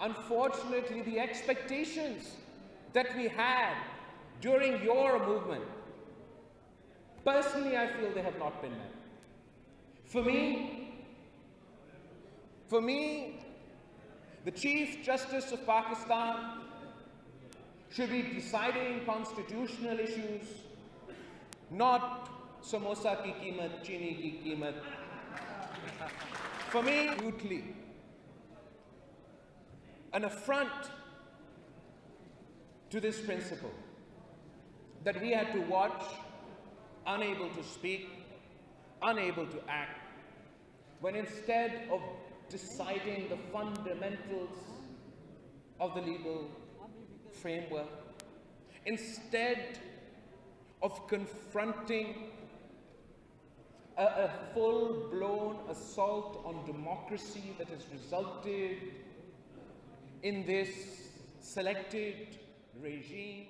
Unfortunately, the expectations that we had during your movement, personally, I feel they have not been met. For me, the Chief Justice of Pakistan should be deciding constitutional issues, not samosa ki qeemat, chini ki qeemat. For me, brutally, an affront to this principle that we had to watch, unable to speak, unable to act, when instead of deciding the fundamentals of the legal framework, instead of confronting a full-blown assault on democracy that has resulted in this selected regime,